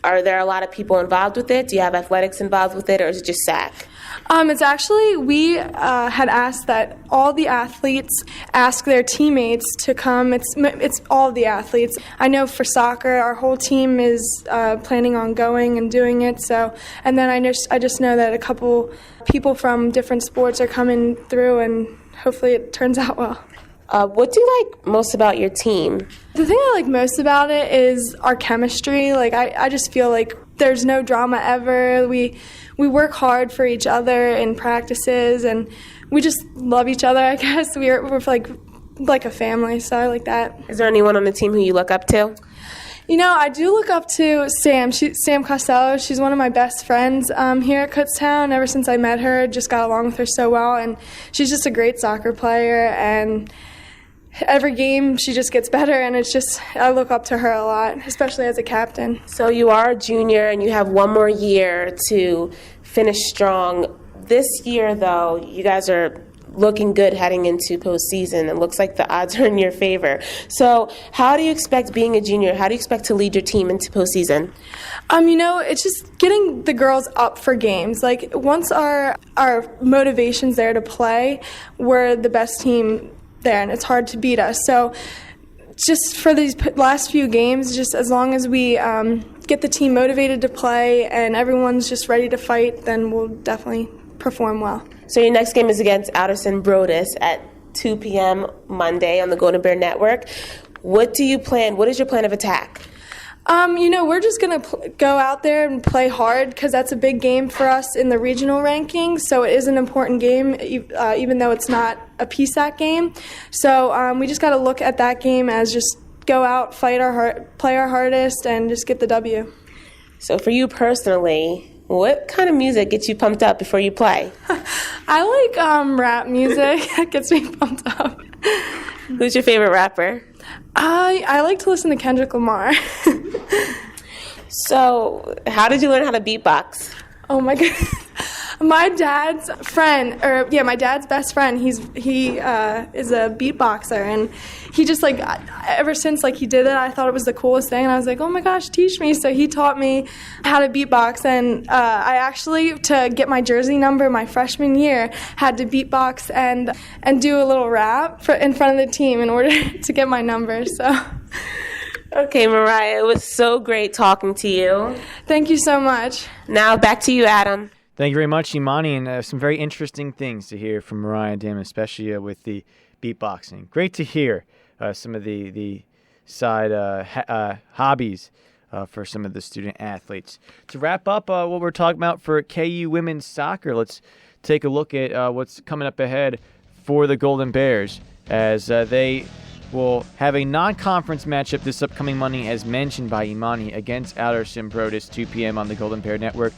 Speaker 7: are there a lot of people involved with it? Do you have athletics involved with it, or is it just SAC?
Speaker 8: It's actually, we had asked that all the athletes ask their teammates to come. It's all of the athletes. I know for soccer, our whole team is planning on going and doing it. So, and then I just know that a couple people from different sports are coming through, and hopefully it turns out well.
Speaker 7: What do you like most about your team?
Speaker 8: The thing I like most about it is our chemistry. I just feel like there's no drama ever. We work hard for each other in practices, and we just love each other, I guess. We're like a family, so I like that.
Speaker 7: Is there anyone on the team who you look up to?
Speaker 8: I do look up to Sam. Sam Costello. She's one of my best friends here at Kutztown. Ever since I met her, just got along with her so well, and she's just a great soccer player. And every game, she just gets better, and I look up to her a lot, especially as a captain.
Speaker 7: So you are a junior, and you have one more year to finish strong. This year, though, you guys are looking good heading into postseason. It looks like the odds are in your favor. So how do you expect, being a junior, how do you expect to lead your team into postseason?
Speaker 8: It's just getting the girls up for games. Like, once our motivation's there to play, we're the best team there, and it's hard to beat us. So just for these last few games, just as long as we get the team motivated to play and everyone's just ready to fight, then we'll definitely perform well.
Speaker 7: So your next game is against Alderson Brodus at 2 p.m. Monday on the Golden Bear Network. What do you plan? What is your plan of attack?
Speaker 8: We're just going to go out there and play hard because that's a big game for us in the regional rankings. So it is an important game, even though it's not a PSAC game. So we just got to look at that game as just go out, fight play our hardest, and just get the W.
Speaker 7: So for you personally, what kind of music gets you pumped up before you play?
Speaker 8: I like rap music. That gets me pumped up.
Speaker 7: Who's your favorite rapper?
Speaker 8: I like to listen to Kendrick Lamar.
Speaker 7: So how did you learn how to beatbox?
Speaker 8: Oh my God. My dad's best friend, he is a beatboxer, and he just, ever since, he did it, I thought it was the coolest thing, and I was like, oh my gosh, teach me. So he taught me how to beatbox, and I actually, to get my jersey number my freshman year, had to beatbox and do a little rap in front of the team in order to get my number, so...
Speaker 7: Okay, Mariah, it was so great talking to you.
Speaker 8: Thank you so much.
Speaker 7: Now back to you, Adam.
Speaker 2: Thank you very much, Imani, and some very interesting things to hear from Mariah Dim, especially with the beatboxing. Great to hear some of the side hobbies for some of the student athletes. To wrap up what we're talking about for KU women's soccer, let's take a look at what's coming up ahead for the Golden Bears as they will have a non-conference matchup this upcoming Monday, as mentioned by Imani, against Alderson Brodus, 2 p.m. on the Golden Bear Network.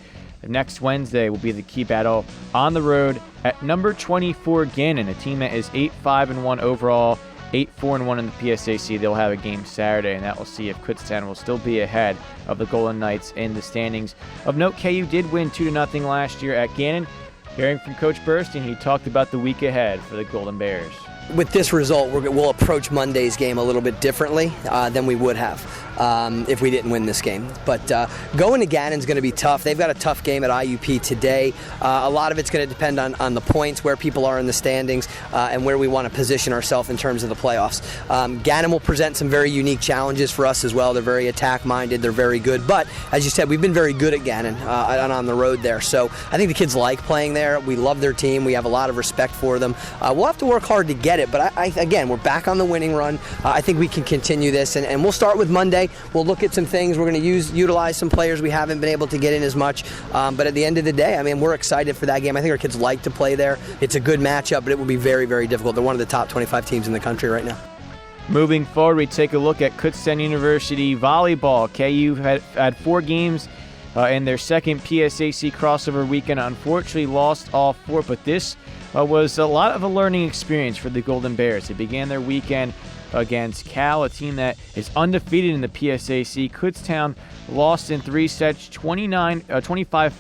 Speaker 2: Next Wednesday will be the key battle on the road at number 24 Gannon, a team that is 8-5-1 overall, 8-4-1 in the PSAC. They'll have a game Saturday, and that will see if Kutztown will still be ahead of the Golden Knights in the standings. Of note, KU did win 2-0 last year at Gannon. Hearing from Coach Burstein, he talked about the week ahead for the Golden Bears.
Speaker 6: With this result, we'll approach Monday's game a little bit differently than we would have if we didn't win this game. But going to Gannon's going to be tough. They've got a tough game at IUP today. A lot of it's going to depend on the points, where people are in the standings, and where we want to position ourselves in terms of the playoffs. Gannon will present some very unique challenges for us as well. They're very attack-minded. They're very good. But, as you said, we've been very good at Gannon and on the road there. So I think the kids like playing there. We love their team. We have a lot of respect for them. We'll have to work hard to get it. But, again, we're back on the winning run. I think we can continue this. And we'll start with Monday. We'll look at some things. We're going to utilize some players we haven't been able to get in as much. But at the end of the day, we're excited for that game. I think our kids like to play there. It's a good matchup, but it will be very, very difficult. They're one of the top 25 teams in the country right now.
Speaker 2: Moving forward, we take a look at Kutztown University volleyball. KU had 4 games in their second PSAC crossover weekend. Unfortunately, lost all 4, but this was a lot of a learning experience for the Golden Bears. They began their weekend against Cal, a team that is undefeated in the PSAC. Kutztown lost in 3 sets, 25-19,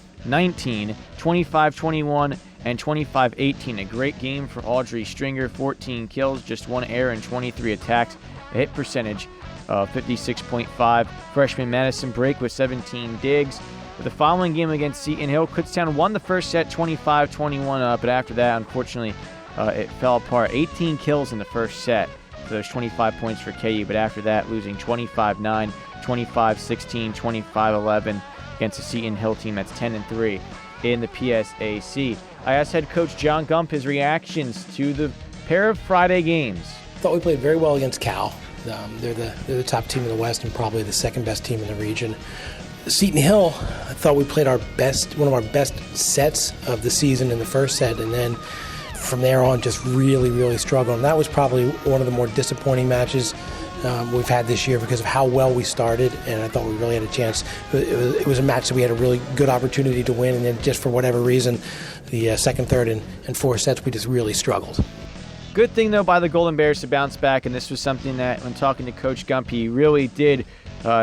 Speaker 2: 25-21, and 25-18. A great game for Audrey Stringer, 14 kills, just 1 error and 23 attacks. A hit percentage of 56.5. Freshman Madison Brake with 17 digs. For the following game against Seton Hill, Kutztown won the first set 25-21, but after that, unfortunately, it fell apart. 18 kills in the first set. So there's 25 points for KU, but after that, losing 25-9, 25-16, 25-11 against the Seton Hill team that's 10-3 in the PSAC. I asked head coach John Gump his reactions to the pair of Friday games.
Speaker 9: I thought we played very well against Cal. They're the top team in the West and probably the second best team in the region. Seton Hill, I thought we played one of our best sets of the season in the first set, and then from there on just really, really struggled. And that was probably one of the more disappointing matches we've had this year because of how well we started, and I thought we really had a chance. It was a match that we had a really good opportunity to win, and then just for whatever reason, the second, third, and fourth sets, we just really struggled.
Speaker 2: Good thing, though, by the Golden Bears to bounce back, and this was something that, when talking to Coach Gumpy, he really did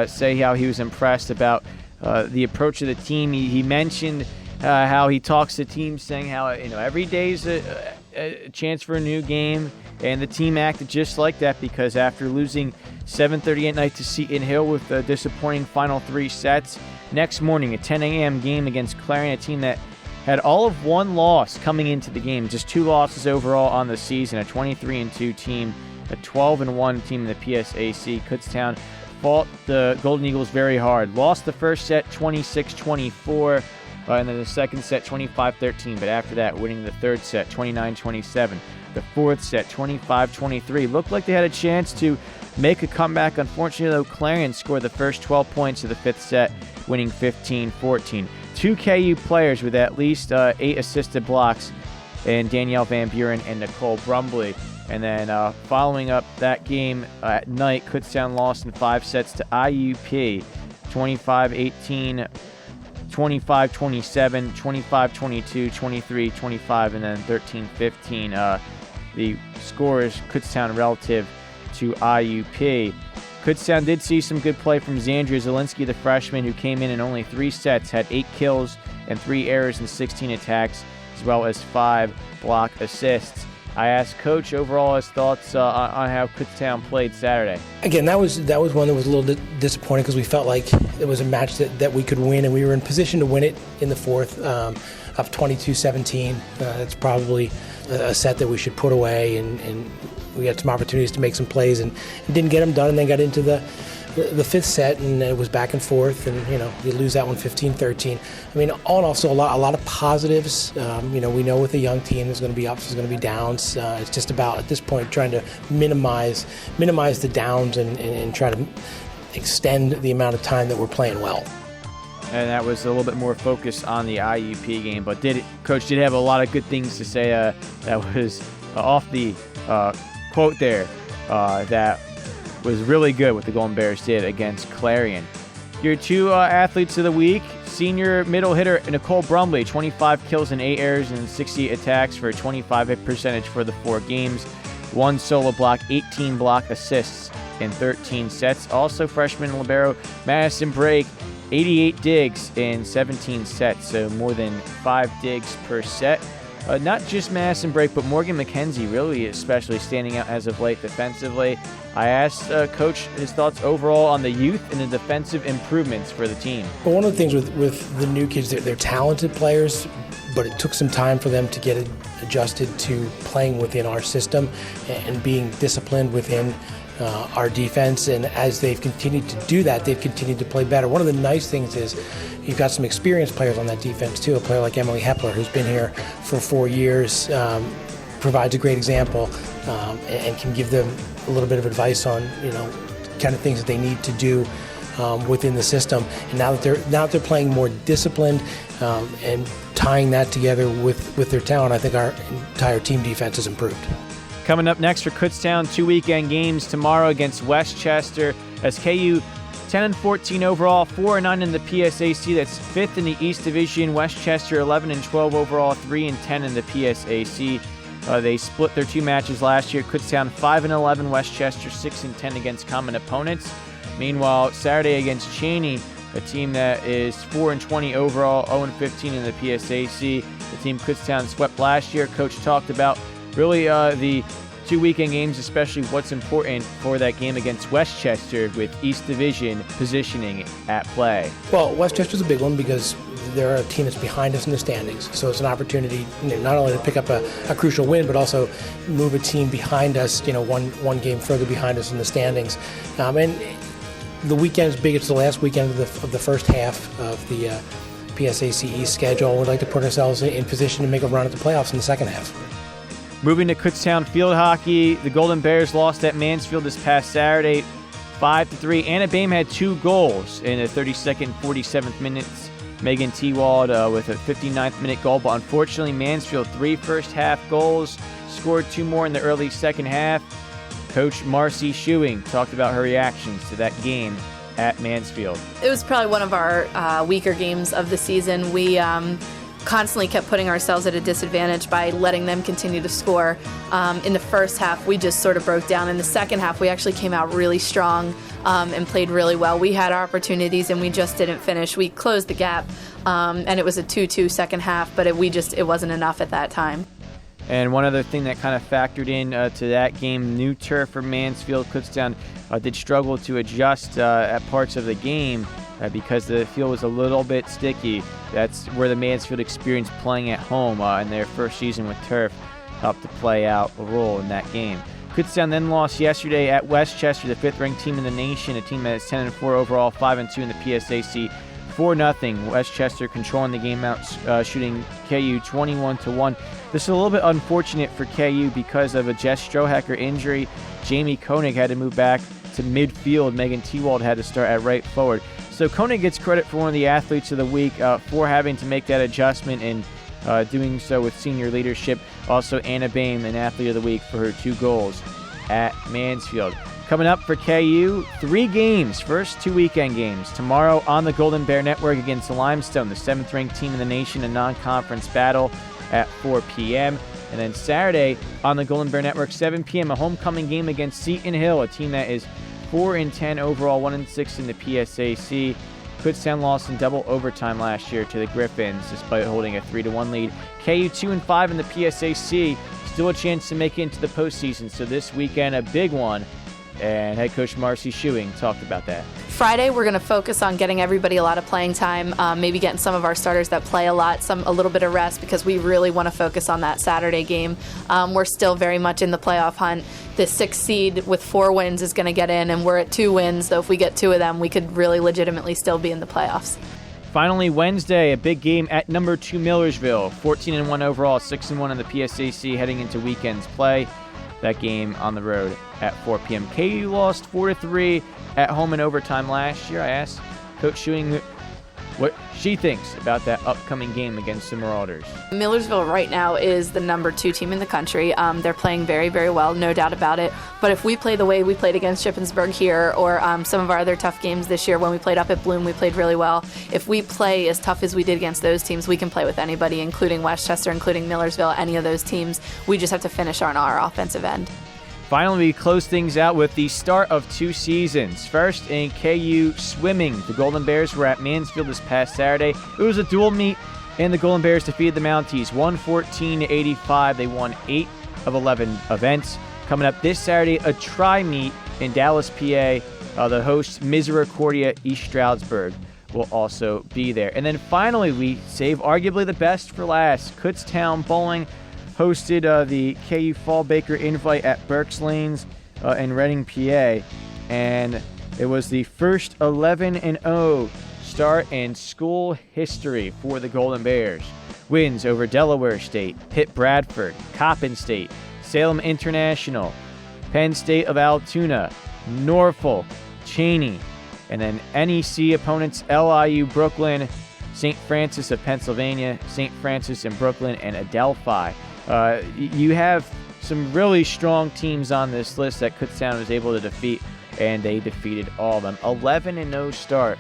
Speaker 2: say how he was impressed about the approach of the team. He mentioned how he talks to teams, saying how every day's a chance for a new game, and the team acted just like that because after losing 7:30 at night to Seton Hill with a disappointing final 3 sets, next morning a 10 a.m. game against Clarion, a team that had all of one loss coming into the game, just 2 losses overall on the season, a 23-2 team, a 12-1 team in the PSAC. Kutztown fought the Golden Eagles very hard. Lost the first set 26-24, and then the second set 25-13, but after that winning the third set 29-27. The fourth set 25-23. Looked like they had a chance to make a comeback. Unfortunately, though, Clarion scored the first 12 points of the fifth set, winning 15-14. 2 KU players with at least 8 assisted blocks, and Danielle Van Buren and Nicole Brumbley. And then following up that game at night, Kutztown lost in 5 sets to IUP, 25-18, 25-27, 25-22, 23-25, and then 13-15. The scores Kutztown relative to IUP. Kutztown did see some good play from Xandria Zielinski, the freshman, who came in only 3 sets, had 8 kills and 3 errors and 16 attacks, as well as 5 block assists. I asked Coach overall his thoughts on how Kutztown played Saturday.
Speaker 9: Again, that was one that was a little disappointing because we felt like it was a match that we could win, and we were in position to win it in the fourth, up 22-17. It's probably a set that we should put away, and we had some opportunities to make some plays and didn't get them done, and then got into the fifth set, and it was back and forth, and you lose that one 15-13. I mean, all in all, so a lot of positives. We know with a young team there's going to be ups, there's going to be downs. It's just about at this point trying to minimize the downs and try to extend the amount of time that we're playing well.
Speaker 2: And that was a little bit more focused on the IUP game, but Coach did have a lot of good things to say. That was off the quote there that was really good what the Golden Bears did against Clarion. Your 2 athletes of the week, senior middle hitter Nicole Brumbley, 25 kills and 8 errors and 60 attacks for a 25 hit percentage for the 4 games. 1 solo block, 18 block assists in 13 sets. Also freshman libero Madison Brake, 88 digs in 17 sets, so more than 5 digs per set. Not just Madison Brake, but Morgan McKenzie really especially standing out as of late defensively. I asked Coach his thoughts overall on the youth and the defensive improvements for the team.
Speaker 9: Well, one of the things with the new kids, they're talented players, but it took some time for them to get adjusted to playing within our system and being disciplined within our defense. And as they've continued to do that, they've continued to play better. One of the nice things is you've got some experienced players on that defense too. A player like Emily Hepler, who's been here for 4 years, provides a great example and can give them a little bit of advice on kind of things that they need to do within the system. And now that they're playing more disciplined and tying that together with their talent, I think our entire team defense has improved.
Speaker 2: Coming up next for Kutztown, 2 weekend games tomorrow against Westchester. As KU 10-14 overall, 4-9 in the PSAC. That's 5th in the East Division. Westchester 11-12 overall, 3-10 in the PSAC. They split their 2 matches last year. Kutztown 5-11, Westchester 6-10 against common opponents. Meanwhile, Saturday against Cheney, a team that is 4-20 overall, 0-15 in the PSAC. The team Kutztown swept last year. Coach talked about really the 2 weekend games, especially what's important for that game against Westchester with East Division positioning at play.
Speaker 9: Well, Westchester's a big one because they're a team that's behind us in the standings. So it's an opportunity not only to pick up a crucial win, but also move a team behind us, one game further behind us in the standings. And the weekend is big. It's the last weekend of the first half of the PSAC East schedule. We'd like to put ourselves in position to make a run at the playoffs in the second half.
Speaker 2: Moving to Kutztown field hockey, the Golden Bears lost at Mansfield this past Saturday, 5-3. Anna Boehm had 2 goals in the 32nd and 47th minutes. Megan Tewald with a 59th minute goal, but unfortunately Mansfield 3 first half goals, scored 2 more in the early second half. Coach Marcy Schuing talked about her reactions to that game at Mansfield.
Speaker 10: It was probably one of our weaker games of the season. We constantly kept putting ourselves at a disadvantage by letting them continue to score. In the first half, we just sort of broke down. In the second half, we actually came out really strong and played really well. We had our opportunities and we just didn't finish. We closed the gap, and it was a 2-2 second half, but it wasn't enough at that time.
Speaker 2: And one other thing that kind of factored in to that game, new turf for Mansfield. Kutztown did struggle to adjust at parts of the game because the field was a little bit sticky. That's where the Mansfield experience playing at home in their first season with turf helped to play out a role in that game. Kutztown then lost yesterday at Westchester, the fifth-ranked team in the nation, a team that is 10-4 overall, 5-2 in the PSAC. 4-0. Westchester controlling the game out, shooting KU 21-1. This is a little bit unfortunate for KU because of a Jess Strohacker injury. Jamie Koenig had to move back to midfield. Megan Tewald had to start at right forward. So Koenig gets credit for one of the athletes of the week for having to make that adjustment and doing so with senior leadership. Also Anna Bain, an athlete of the week, for her 2 goals at Mansfield. Coming up for KU, 3 games, first 2 weekend games. Tomorrow on the Golden Bear Network against Limestone, the 7th-ranked team in the nation, a non-conference battle at 4 p.m. And then Saturday on the Golden Bear Network, 7 p.m., a homecoming game against Seton Hill, a team that is 4-10 overall, 1-6 in the PSAC. Kutztown lost in double overtime last year to the Griffins despite holding a 3-1 lead. KU 2-5 in the PSAC, still a chance to make it into the postseason. So this weekend, a big one. And head coach Marcy Schuing talked about that.
Speaker 10: Friday, we're going to focus on getting everybody a lot of playing time, maybe getting some of our starters that play a lot, a little bit of rest, because we really want to focus on that Saturday game. We're still very much in the playoff hunt. The 6th seed with 4 wins is going to get in, and we're at 2 wins, so if we get 2 of them, we could really legitimately still be in the playoffs.
Speaker 2: Finally, Wednesday, a big game at number 2 Millersville, 14-1 overall, 6-1 in the PSAC heading into weekend's play. That game on the road at 4 p.m. KU lost 4-3 at home in overtime last year. I asked Coach Schuing what she thinks about that upcoming game against the Marauders.
Speaker 10: Millersville right now is the number 2 team in the country. They're playing very, very well, no doubt about it. But if we play the way we played against Shippensburg here, or some of our other tough games this year, when we played up at Bloom, we played really well. If we play as tough as we did against those teams, we can play with anybody, including Westchester, including Millersville, any of those teams. We just have to finish on our offensive end.
Speaker 2: Finally, we close things out with the start of 2 seasons. First, in KU swimming, the Golden Bears were at Mansfield this past Saturday. It was a dual meet, and the Golden Bears defeated the Mounties 114-85. They won 8 of 11 events. Coming up this Saturday, a tri-meet in Dallas, PA. The host, Misericordia East Stroudsburg, will also be there. And then finally, we save arguably the best for last. Kutztown Bowling hosted the KU Fall Baker Invite at Berks Lanes in Reading, PA. And it was the first 11-0 start in school history for the Golden Bears. Wins over Delaware State, Pitt Bradford, Coppin State, Salem International, Penn State of Altoona, Norfolk, Cheney, and then NEC opponents LIU Brooklyn, St. Francis of Pennsylvania, St. Francis in Brooklyn, and Adelphi. You have some really strong teams on this list that Kutztown was able to defeat, and they defeated all of them. 11-0 start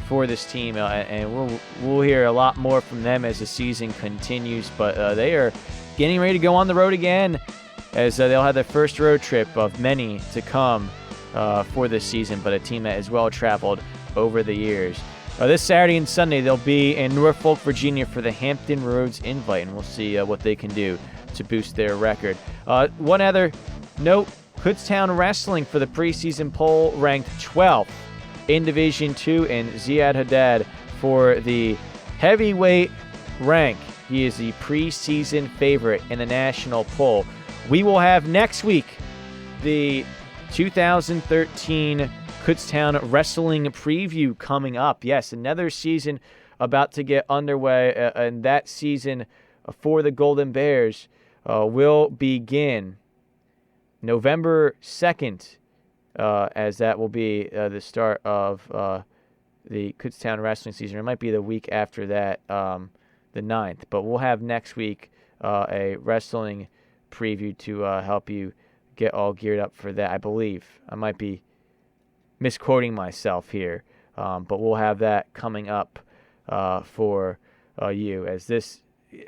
Speaker 2: for this team, and we'll hear a lot more from them as the season continues, but they are getting ready to go on the road again, as they'll have their first road trip of many to come for this season, but a team that is well-traveled over the years. This Saturday and Sunday, they'll be in Norfolk, Virginia for the Hampton Roads Invite, and we'll see what they can do to boost their record. One other note, Kutztown Wrestling for the preseason poll ranked 12th in Division II, and Ziad Haddad for the heavyweight rank. He is the preseason favorite in the national poll. We will have next week the 2013 Kutztown Wrestling preview coming up. Yes, another season about to get underway, and that season for the Golden Bears will begin November 2nd, as that will be the start of the Kutztown Wrestling season. It might be the week after that, the 9th, but we'll have next week a wrestling preview to help you get all geared up for that. I believe I might be misquoting myself here, but we'll have that coming up for you. As this,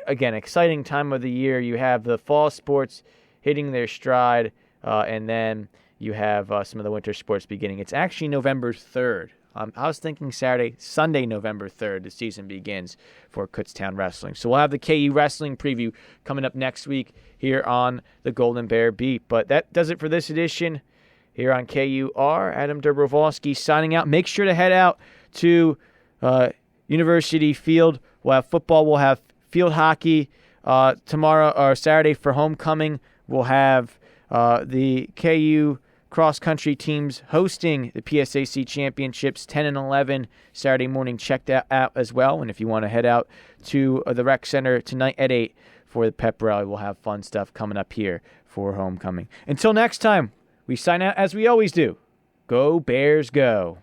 Speaker 2: again, exciting time of the year. You have the fall sports hitting their stride, and then you have some of the winter sports beginning. It's actually November 3rd. I was thinking Sunday, November 3rd, the season begins for Kutztown Wrestling. So we'll have the KU Wrestling preview coming up next week here on the Golden Bear Beat. But that does it for this edition here on KUR. Adam Dobrovolsky signing out. Make sure to head out to University Field. We'll have football. We'll have field hockey tomorrow or Saturday for homecoming. We'll have the KU cross-country teams hosting the PSAC Championships 10 and 11 Saturday morning. Check that out as well. And if you want to head out to the rec center tonight at 8 for the pep rally, we'll have fun stuff coming up here for homecoming. Until next time, we sign out as we always do. Go Bears, go.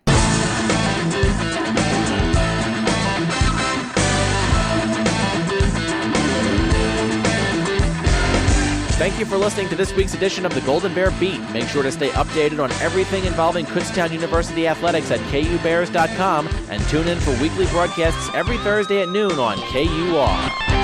Speaker 1: Thank you for listening to this week's edition of the Golden Bear Beat. Make sure to stay updated on everything involving Kutztown University athletics at KUBears.com and tune in for weekly broadcasts every Thursday at noon on KUR.